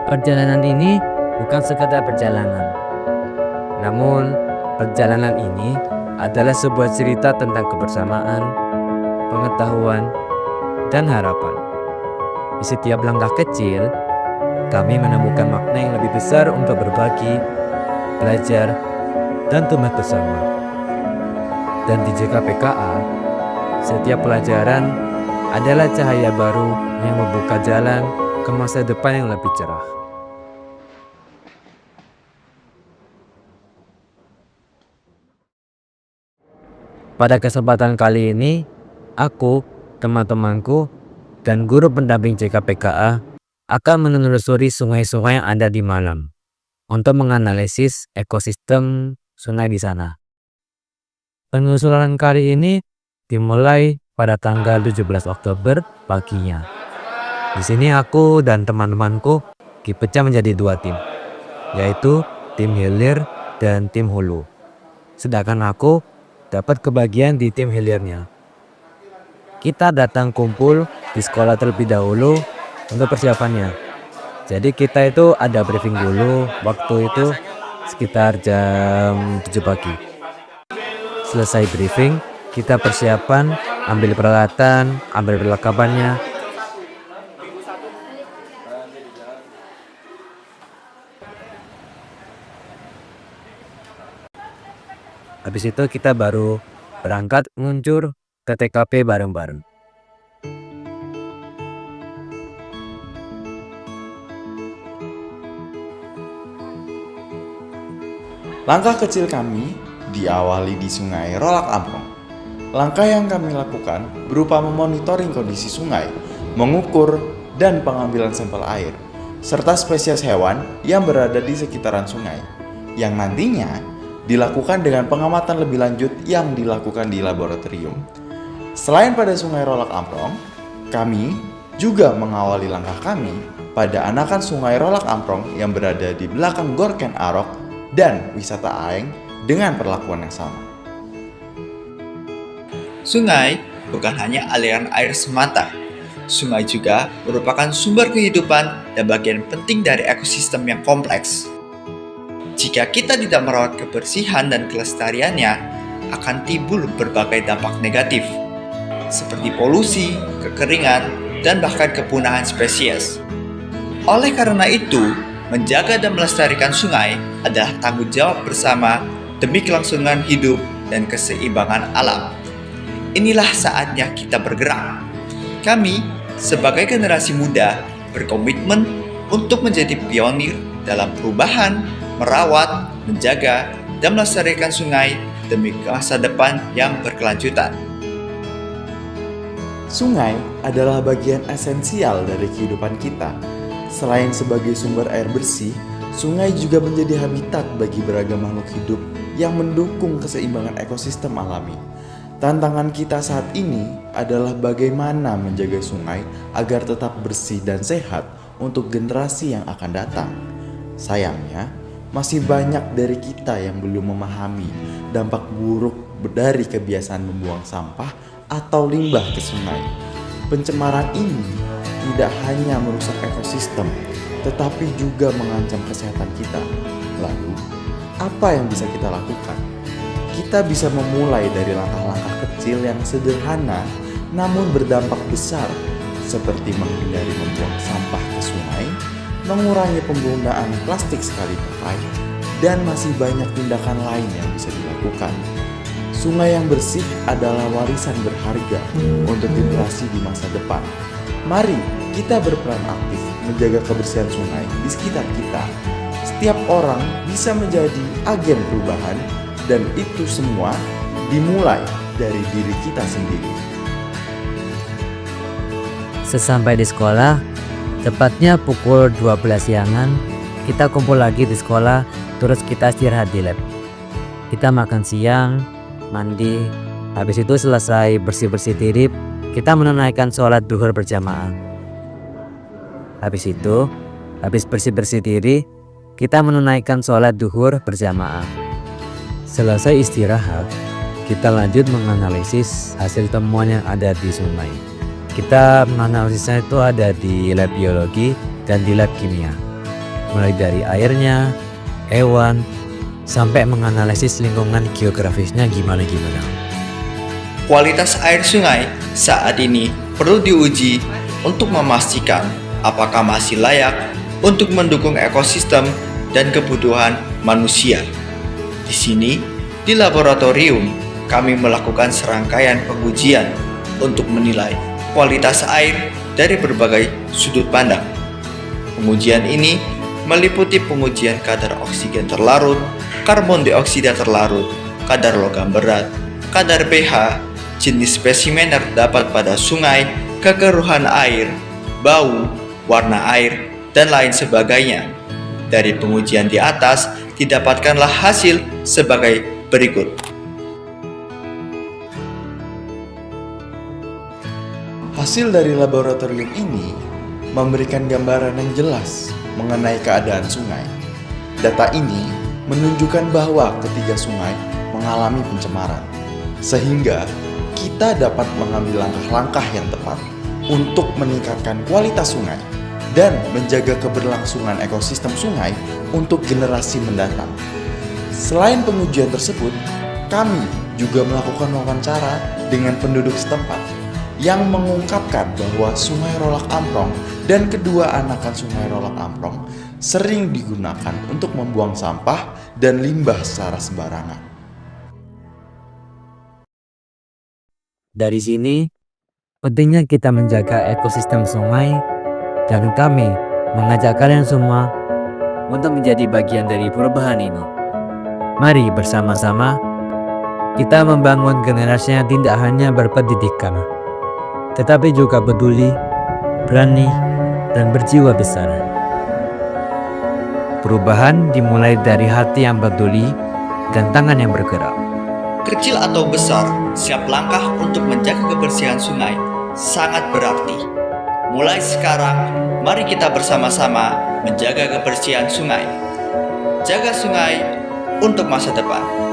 Perjalanan ini bukan sekadar perjalanan, namun perjalanan ini adalah sebuah cerita tentang kebersamaan, pengetahuan, dan harapan. Di setiap langkah kecil, kami menemukan makna yang lebih besar untuk berbagi, belajar, dan tumbuh bersama. Dan di JKPKA, setiap pelajaran adalah cahaya baru yang membuka jalan ke masa depan yang lebih cerah. Pada kesempatan kali ini, aku, teman-temanku, dan guru pendamping JKPKA akan menelusuri sungai-sungai yang ada di Malang untuk menganalisis ekosistem sungai di sana. Penelusuran kali ini dimulai pada tanggal 17 Oktober paginya. Di sini aku dan teman-temanku dipecah menjadi dua tim, yaitu tim hilir dan tim hulu. Sedangkan aku dapat kebagian di tim hilirnya. Kita datang kumpul di sekolah terlebih dahulu untuk persiapannya. Jadi kita itu ada briefing dulu, waktu itu sekitar jam 7 pagi. Selesai briefing, kita persiapan, ambil peralatan, ambil perlengkapannya. Habis itu kita baru berangkat meluncur ke TKP bareng-bareng. Langkah kecil kami diawali di Sungai Rolak Amprong. Langkah yang kami lakukan berupa memonitoring kondisi sungai, mengukur dan pengambilan sampel air, serta spesies hewan yang berada di sekitaran sungai, yang nantinya dilakukan dengan pengamatan lebih lanjut yang dilakukan di laboratorium. Selain pada Sungai Rolak Amprong, kami juga mengawali langkah kami pada anakan Sungai Rolak Amprong yang berada di belakang Gor Ken Arok dan wisata Aeng dengan perlakuan yang sama. Sungai bukan hanya aliran air semata. Sungai juga merupakan sumber kehidupan dan bagian penting dari ekosistem yang kompleks. Jika kita tidak merawat kebersihan dan kelestariannya, akan timbul berbagai dampak negatif, seperti polusi, kekeringan, dan bahkan kepunahan spesies. Oleh karena itu, menjaga dan melestarikan sungai adalah tanggung jawab bersama demi kelangsungan hidup dan keseimbangan alam. Inilah saatnya kita bergerak. Kami, sebagai generasi muda, berkomitmen untuk menjadi pionir dalam perubahan, merawat, menjaga, dan melestarikan sungai demi masa depan yang berkelanjutan. Sungai adalah bagian esensial dari kehidupan kita. Selain sebagai sumber air bersih, sungai juga menjadi habitat bagi beragam makhluk hidup yang mendukung keseimbangan ekosistem alami. Tantangan kita saat ini adalah bagaimana menjaga sungai agar tetap bersih dan sehat untuk generasi yang akan datang. Sayangnya, masih banyak dari kita yang belum memahami dampak buruk dari kebiasaan membuang sampah atau limbah ke sungai. Pencemaran ini tidak hanya merusak ekosistem, tetapi juga mengancam kesehatan kita. Lalu, apa yang bisa kita lakukan? Kita bisa memulai dari langkah-langkah kecil yang sederhana namun berdampak besar, seperti menghindari membuang sampah ke sungai, mengurangi penggunaan plastik sekali pakai, dan masih banyak tindakan lain yang bisa dilakukan. Sungai yang bersih adalah warisan berharga untuk generasi di masa depan. Mari kita berperan aktif menjaga kebersihan sungai di sekitar kita. Setiap orang bisa menjadi agen perubahan, dan itu semua dimulai dari diri kita sendiri. Sesampai di sekolah, tepatnya pukul 12 siangan, kita kumpul lagi di sekolah, terus kita istirahat di lab. Kita makan siang, mandi, habis itu selesai bersih-bersih diri, kita menunaikan sholat duhur berjamaah. Habis itu, habis bersih-bersih diri, kita menunaikan sholat duhur berjamaah. Selesai istirahat, kita lanjut menganalisis hasil temuan yang ada di sungai. Kita menganalisisnya itu ada di lab biologi dan di lab kimia. Mulai dari airnya, hewan, sampai menganalisis lingkungan geografisnya gimana-gimana. Kualitas air sungai saat ini perlu diuji untuk memastikan apakah masih layak untuk mendukung ekosistem dan kebutuhan manusia. Di sini, di laboratorium, kami melakukan serangkaian pengujian untuk menilai kualitas air dari berbagai sudut pandang. Pengujian ini meliputi pengujian kadar oksigen terlarut, karbon dioksida terlarut, kadar logam berat, kadar pH, jenis spesimen yang terdapat pada sungai, kekeruhan air, bau, warna air, dan lain sebagainya. Dari pengujian di atas, didapatkanlah hasil sebagai berikut. Hasil dari laboratorium ini memberikan gambaran yang jelas mengenai keadaan sungai. Data ini menunjukkan bahwa ketiga sungai mengalami pencemaran, sehingga kita dapat mengambil langkah-langkah yang tepat untuk meningkatkan kualitas sungai dan menjaga keberlangsungan ekosistem sungai untuk generasi mendatang. Selain pengujian tersebut, kami juga melakukan wawancara dengan penduduk setempat yang mengungkapkan bahwa Sungai Rolak Amprong dan kedua anakan Sungai Rolak Amprong sering digunakan untuk membuang sampah dan limbah secara sembarangan. Dari sini, pentingnya kita menjaga ekosistem sungai, dan kami mengajak kalian semua untuk menjadi bagian dari perubahan ini. Mari bersama-sama kita membangun generasi yang tidak hanya berpendidikan, tetapi juga peduli, berani, dan berjiwa besar. Perubahan dimulai dari hati yang peduli dan tangan yang bergerak. Kecil atau besar, setiap langkah untuk menjaga kebersihan sungai sangat berarti. Mulai sekarang, mari kita bersama-sama menjaga kebersihan sungai. Jaga sungai untuk masa depan.